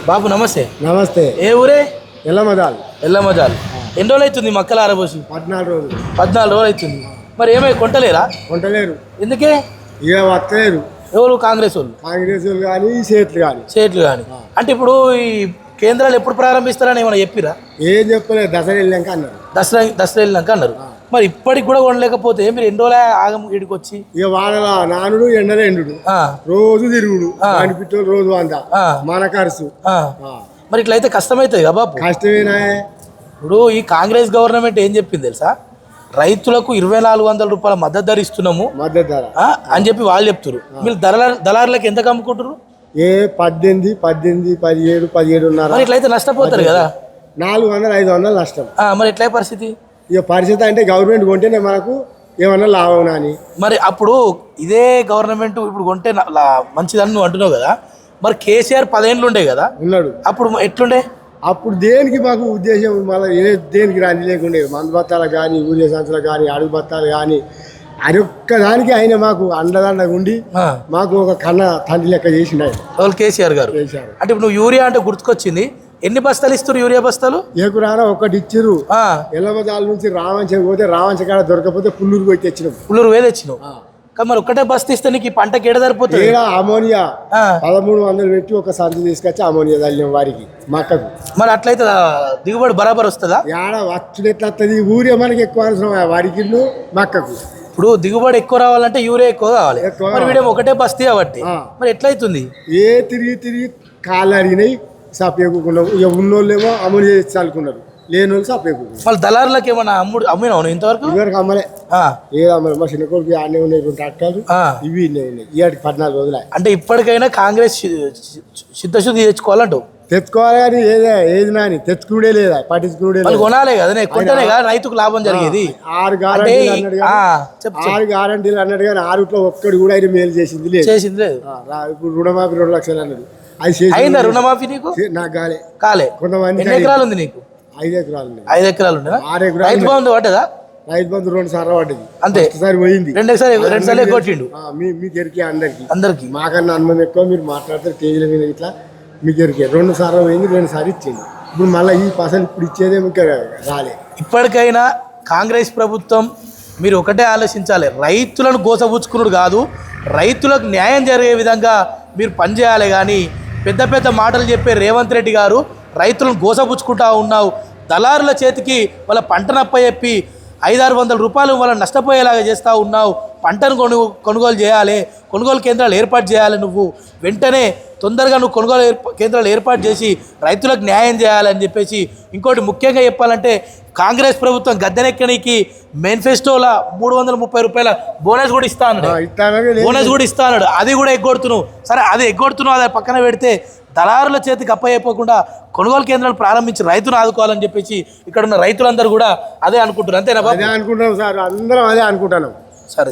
బాబు నమస్తే. నమస్తే. ఏ ఊరే? ఎల్లమదాల్. ఎల్లమజాల్. ఎన్ని రోజులు అవుతుంది మక్కలు ఆరబోసి? 14 రోజులు. 14 రోజులు అవుతుంది. మరి ఏమై కొంటలేరా? కొంటలేరు. ఎందుకే? ఇక వస్తలేరు. ఎవరు? కాంగ్రెస్ వాళ్ళు. కాంగ్రెస్ వాళ్ళు కానీ సేట్లు కానీ. సేట్లు కానీ. అంటే ఇప్పుడు ఈ కేంద్రాలు ఎప్పుడు ప్రారంభిస్తారని ఏమైనా చెప్పిరా? ఏం చెప్పలేదు, దసరా వెళ్ళాక అన్నారు. దసరా వెళ్ళినాక అన్నారు. మరి ఇప్పటికి కూడా కొనలేకపోతే మీరు ఎన్ని రోజులు ఆగం ఇడికి వచ్చి? ఇక వానల నానుడు ఎండల ఎండు రోజు తిరుగుడు అనిపిట్టు రోజు అంతా మన ఖర్చు. మరి ఇట్లయితే కష్టమవుతుంది కదా బాబు. కష్టమేనా? ఇప్పుడు ఈ కాంగ్రెస్ గవర్నమెంట్ ఏం చెప్పింది తెలుసా? రైతులకు 2400 రూపాయల మద్దతు ధర ఇస్తున్నాము మద్దతు ధర అని చెప్పి వాళ్ళు చెప్తారు. మీరు దళారులకు ఎంత అమ్ముకుంటారు? 18, 17, 17, 17.5. మరి ఇట్లయితే నష్టపోతారు కదా. 400, 500 నష్టం. మరి ఎట్లా పరిస్థితి? ఇక పరిస్థితి అంటే గవర్నమెంట్ కొంటేనే మనకు ఏమన్నా లాభం అని. మరి అప్పుడు ఇదే గవర్నమెంట్ ఇప్పుడు కొంటే మంచిదని నువ్వు అంటున్నావు కదా. మరి కేసీఆర్ 10 ఏళ్ళు ఉండే కదా ఉన్నాడు. అప్పుడు ఎట్లుండే? అప్పుడు దేనికి మాకు ఉద్దేశం మళ్ళీ దేనికి రాని లేకుండే. మందు బత్తాలు కానీ, ఊరియా సంచులు కానీ, అడుగు బత్తాలు కానీ, అది ఒక్కదానికి ఆయన మాకు అండదండగా ఉండి మాకు ఒక కన్న తండ్రి లెక్క చేసిండు ఆయన. వాళ్ళు కేసీఆర్ గారు. అంటే ఇప్పుడు నువ్వు యూరియా అంటే గుర్తుకొచ్చింది. ఎన్ని బస్తాలు ఇస్తారు యూరియా బస్తాలు? ఏకురానా ఒకటి ఇచ్చిర్రు. ఎల్లమదాల నుంచి రావంచ పోతే రావంచ కాడ దొరకపోతే పుల్లూరు పోయి తెచ్చినాం. పుల్లూరు పోయి తెచ్చినావు. కానీ మరి ఒక్కటే బస్తా ఇస్తే నీకు ఈ పంటకి ఏడ సరిపోతుంది? అమోనియా 1300 పెట్టి ఒక సంచి తీసుకొచ్చి అమోనియా చల్లిన వారికి మక్కకు. మరి అట్లయితే దిగుబడి బరాబర్ వస్తుందా? ఏడ వచ్చుడు ఎట్లా వస్తుంది? ఊరియా మనకి ఎక్కువ అవసరం వారికి మక్కకు. ఇప్పుడు దిగుబడి ఎక్కువ రావాలంటే యూరియా ఎక్కువ కావాలి. మరి వీడేమో ఒకటే బస్తీ కాబట్టి మరి ఎట్లయితుంది? తిరిగి కాళ్ళు అరిగినాయి సపేకున్నాం. ఇక ఉన్నోళ్ళేమో అమోనియా చల్లుకున్నారు, లేని వాళ్ళు సపేకున్నారు. మళ్ళీ దళారులకు ఏమన్నా అమ్మినావు ఇంతవరకు? ఇవరకు అమ్మలే. అమ్మలే. మా చిన్న కొడుకు ఆడనే ఉన్నాయి 2 ట్రాక్టర్లు, ఇవి ఉన్నాయి. ఇవాటికి 14 రోజులు. అంటే ఇప్పటికైనా కాంగ్రెస్ చిత్తశుద్ధి తెచ్చుకోవాలంటావు? తెచ్చుకోవాలి కానీ ఏది నాని తెచ్చుకునే లేదా, పట్టించుకునే లేదు. కొనాలే కదా, కొంటేనే కదా రైతుకు లాభం జరిగేది. 6 గ్యారంటీలు అన్నాడు కానీ 6లో ఒక్కడు కూడా ఆయన మేలు చేసింది లేదు. ఇప్పుడు రుణమాఫీ 2 లక్షలు అన్నాడు. అది అయిందా రుణమాఫీ? నీకు నాకు కాలే. కొంతమంది. ఎన్ని ఎకరాలు ఉంది నీకు? 5 ఎకరాలు. 5 ఎకరాలు ఉండేనా? 6 ఎకరాలు. రైతు బంధు పడ్డదా? రైతు బంధు 2 సార్లు పడ్డది. అంతే. ఒకసారి పోయింది. 2 సార్లు కొట్టిండు. మీకు ఎరికే అందరికి మాకన్నా అనుభవం ఎక్కువ. మీరు మాట్లాడతారు కేజీల మీద ఇట్లా. మీకు ఎరికే 2 సార్లు పోయింది, 2 సార్లు ఇచ్చింది. ఇప్పుడు మళ్ళీ ఈ పసలు ఇప్పుడు ఇచ్చేదే ఇంకా రాలే. ఇప్పటికైనా కాంగ్రెస్ ప్రభుత్వం మీరు ఒకటే ఆలోచించాలి. రైతులను గోసపుచ్చుకున్నాడు కాదు, రైతులకు న్యాయం జరిగే విధంగా మీరు పనిచేయాలి. కానీ పెద్ద పెద్ద మాటలు చెప్పే రేవంత్ రెడ్డి గారు రైతులను గోసపుచ్చుకుంటా ఉన్నావు. దళారుల చేతికి వాళ్ళ పంటనప్ప చెప్పి 500-600 రూపాయలు వాళ్ళని నష్టపోయేలాగా చేస్తూ ఉన్నావు. పంటను కొనుగోలు చేయాలి, కొనుగోలు కేంద్రాలు ఏర్పాటు చేయాలి. నువ్వు వెంటనే తొందరగా నువ్వు కొనుగోలు కేంద్రాలు ఏర్పాటు చేసి రైతులకు న్యాయం చేయాలని చెప్పేసి. ఇంకోటి ముఖ్యంగా చెప్పాలంటే కాంగ్రెస్ ప్రభుత్వం గద్దెనెక్కనికి మేనిఫెస్టోలో 330 రూపాయల బోనస్ కూడా ఇస్తా అన్నాడు. అది కూడా ఎగ్గొడుతున్నావు. సరే, అది ఎగ్గొడుతున్నావు, అది పక్కన పెడితే దళారుల చేతికి అప్పయిపోకుండా కొనుగోలు కేంద్రాలు ప్రారంభించి రైతును ఆదుకోవాలని చెప్పేసి ఇక్కడ ఉన్న రైతులందరూ కూడా అదే అనుకుంటున్నారు. అంతేనా? అదే అనుకుంటున్నాం సార్, అందరం అదే అనుకుంటున్నాం. సరే.